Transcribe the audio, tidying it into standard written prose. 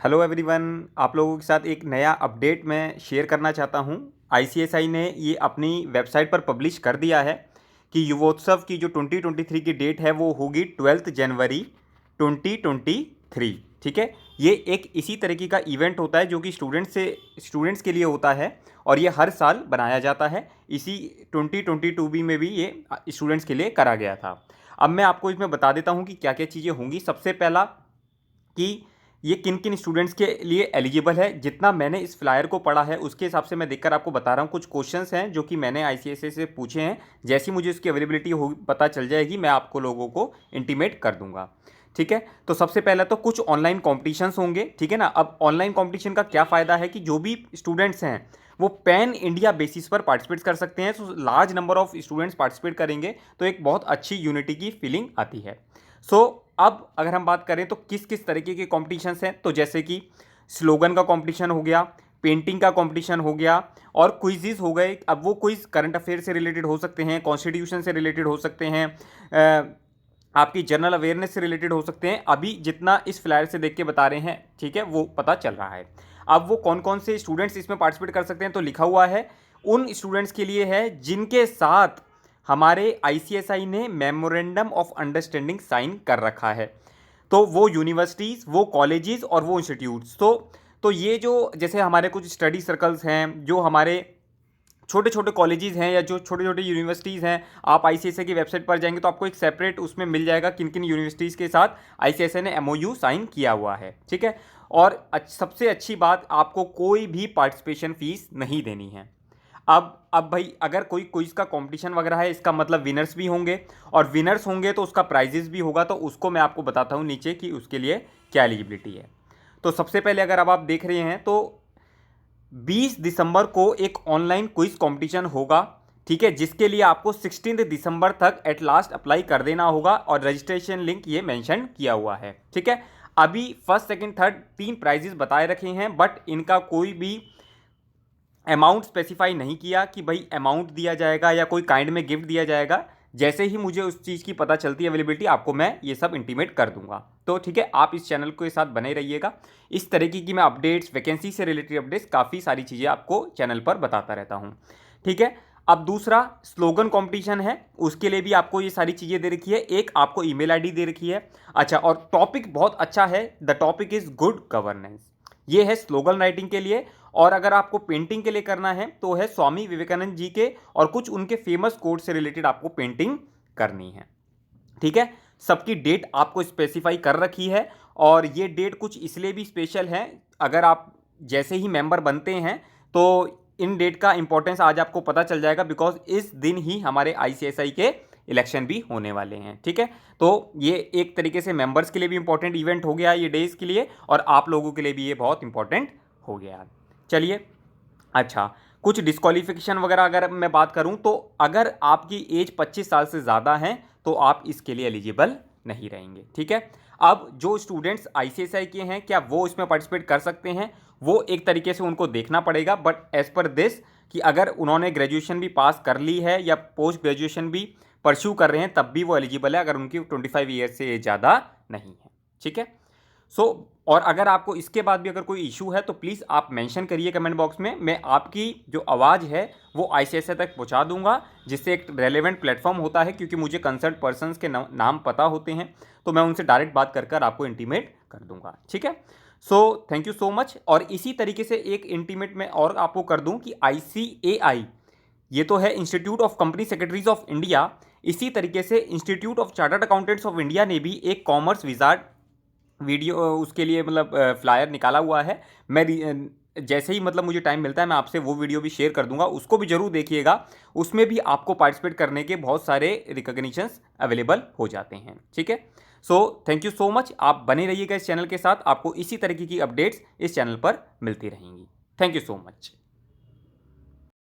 Hello everyone, आप लोगों के साथ एक नया अपडेट मैं शेयर करना चाहता हूं। आईसीएसआई ने ये अपनी वेबसाइट पर पब्लिश कर दिया है कि युवोत्सव की जो 2023 की डेट है वो होगी 12 जनवरी 2023। ठीक है, ये एक इसी तरीके का इवेंट होता है जो कि स्टूडेंट्स के लिए होता है और ये हर साल बनाया जाता है। इसी 2022 में भी ये स्टूडेंट्स के लिए करा गया था। अब मैं आपको इसमें बता देता हूँ कि क्या क्या चीज़ें होंगी। सबसे पहला कि ये किन किन स्टूडेंट्स के लिए एलिजिबल है। जितना मैंने इस फ्लायर को पढ़ा है उसके हिसाब से मैं देखकर आपको बता रहा हूँ। कुछ क्वेश्चंस हैं जो कि मैंने आईसीएसई से पूछे हैं। जैसी मुझे उसकी अवेलेबिलिटी हो पता चल जाएगी मैं आपको लोगों को इंटीमेट कर दूंगा। ठीक है, तो सबसे पहला तो कुछ ऑनलाइन कॉम्पिटिशन्स होंगे। ठीक है ना। अब ऑनलाइन कॉम्पिटिशन का क्या फ़ायदा है कि जो भी स्टूडेंट्स हैं वो पैन इंडिया बेसिस पर पार्टिसिपेट कर सकते हैं। तो large number of students participate करेंगे तो एक बहुत अच्छी यूनिटी की फीलिंग आती है। अब अगर हम बात करें तो किस किस तरीके के कॉम्पिटिशन्स हैं, तो जैसे कि स्लोगन का कॉम्पिटिशन हो गया, पेंटिंग का कॉम्पिटिशन हो गया और क्विज़ हो गए। अब वो क्विज़ करंट अफेयर से रिलेटेड हो सकते हैं, कॉन्स्टिट्यूशन से रिलेटेड हो सकते हैं, आपकी जनरल अवेयरनेस से रिलेटेड हो सकते हैं। अभी जितना इस फ्लायर से देख के बता रहे हैं, ठीक है, वो पता चल रहा है। अब वो कौन कौन से स्टूडेंट्स इसमें पार्टिसिपेट कर सकते हैं, तो लिखा हुआ है उन स्टूडेंट्स के लिए है जिनके साथ हमारे आईसीएसआई ने मेमोरेंडम ऑफ अंडरस्टैंडिंग साइन कर रखा है। तो वो यूनिवर्सिटीज़, वो कॉलेजेस और वो इंस्टीट्यूट्स। तो ये जो जैसे हमारे कुछ स्टडी सर्कल्स हैं, जो हमारे छोटे छोटे कॉलेजेस हैं या जो छोटे छोटे यूनिवर्सिटीज़ हैं, आप आईसीएसआई की वेबसाइट पर जाएंगे तो आपको एक सेपरेट उसमें मिल जाएगा किन किन यूनिवर्सिटीज़ के साथ आईसीएसआई ने एमओयू साइन किया हुआ है। ठीक है, और सबसे अच्छी बात, आपको कोई भी पार्टिसिपेशन फीस नहीं देनी है। अब भाई अगर कोई क्विज का कंपटीशन वगैरह है, इसका मतलब विनर्स भी होंगे और विनर्स होंगे तो उसका प्राइजेस भी होगा। तो उसको मैं आपको बताता हूँ नीचे कि उसके लिए क्या एलिजिबिलिटी है। तो सबसे पहले अगर अब आप देख रहे हैं तो 20 दिसंबर को एक ऑनलाइन क्विज कंपटीशन होगा। ठीक है, जिसके लिए आपको 16 दिसंबर तक एट लास्ट अप्लाई कर देना होगा और रजिस्ट्रेशन लिंक ये मेंशन किया हुआ है। ठीक है, अभी फर्स्ट सेकंड थर्ड 3 प्राइजेस बताए रखे हैं, बट इनका कोई भी अमाउंट स्पेसिफाई नहीं किया कि भाई अमाउंट दिया जाएगा या कोई काइंड में गिफ्ट दिया जाएगा। जैसे ही मुझे उस चीज़ की पता चलती है अवेलेबिलिटी, आपको मैं ये सब इंटीमेट कर दूंगा। तो ठीक है, आप इस चैनल के साथ बने रहिएगा। इस तरीके की मैं अपडेट्स, वैकेंसी से रिलेटेड अपडेट्स, काफ़ी सारी चीज़ें आपको चैनल पर बताता रहता हूँ। ठीक है, अब दूसरा स्लोगन कंपटीशन है, उसके लिए भी आपको ये सारी चीज़ें दे रखी है। एक आपको ईमेल आईडी दे रखी है। अच्छा, और टॉपिक बहुत अच्छा है, the topic is good governance. ये है स्लोगन राइटिंग के लिए। और अगर आपको पेंटिंग के लिए करना है तो है स्वामी विवेकानंद जी के और कुछ उनके फेमस कोट से रिलेटेड आपको पेंटिंग करनी है। ठीक है, सबकी डेट आपको स्पेसिफाई कर रखी है और ये डेट कुछ इसलिए भी स्पेशल है, अगर आप जैसे ही मेंबर बनते हैं तो इन डेट का इंपॉर्टेंस आज आपको पता चल जाएगा, बिकॉज इस दिन ही हमारे आईसीएसआई के इलेक्शन भी होने वाले हैं। ठीक है, तो ये एक तरीके से मेंबर्स के लिए भी इंपॉर्टेंट इवेंट हो गया ये डेज के लिए, और आप लोगों के लिए भी ये बहुत इंपॉर्टेंट हो गया। चलिए, अच्छा, कुछ डिस्क्वालिफिकेशन वगैरह अगर मैं बात करूं तो अगर आपकी एज 25 साल से ज़्यादा है तो आप इसके लिए एलिजिबल नहीं रहेंगे। ठीक है, अब जो स्टूडेंट्स आईसीएसआई के हैं, क्या वो इसमें पार्टिसिपेट कर सकते हैं, वो एक तरीके से उनको देखना पड़ेगा। बट एज पर दिस कि अगर उन्होंने ग्रेजुएशन भी पास कर ली है या पोस्ट ग्रेजुएशन भी परस्यू कर रहे हैं तब भी वो एलिजिबल है, अगर उनकी 25 ईयर्स से ज़्यादा नहीं है। ठीक है, और अगर आपको इसके बाद भी अगर कोई इशू है तो प्लीज़ आप मेंशन करिए कमेंट बॉक्स में। मैं आपकी जो आवाज़ है वो आईसीएसआई तक पहुंचा दूंगा, जिससे एक रेलेवेंट प्लेटफॉर्म होता है, क्योंकि मुझे कंसर्न पर्सन्स के नाम पता होते हैं तो मैं उनसे डायरेक्ट बात कर आपको इंटीमेट कर दूंगा। ठीक है, so thank you so much. और इसी तरीके से एक इंटीमेट में और आपको कर दूं कि आईसीएआई, ये तो है institute of company secretaries of India, इसी तरीके से institute of chartered accountants of India ने भी एक कॉमर्स विजार्ड वीडियो उसके लिए मतलब फ्लायर निकाला हुआ है। मैं जैसे ही मतलब मुझे टाइम मिलता है मैं आपसे वो वीडियो भी शेयर कर दूंगा, उसको भी जरूर देखिएगा। उसमें भी आपको पार्टिसिपेट करने के बहुत सारे रिकॉग्निशंस अवेलेबल हो जाते हैं। ठीक है, so thank you so much. आप बने रहिएगा इस चैनल के साथ, आपको इसी तरीके की अपडेट्स इस चैनल पर मिलती रहेंगी। Thank you so much.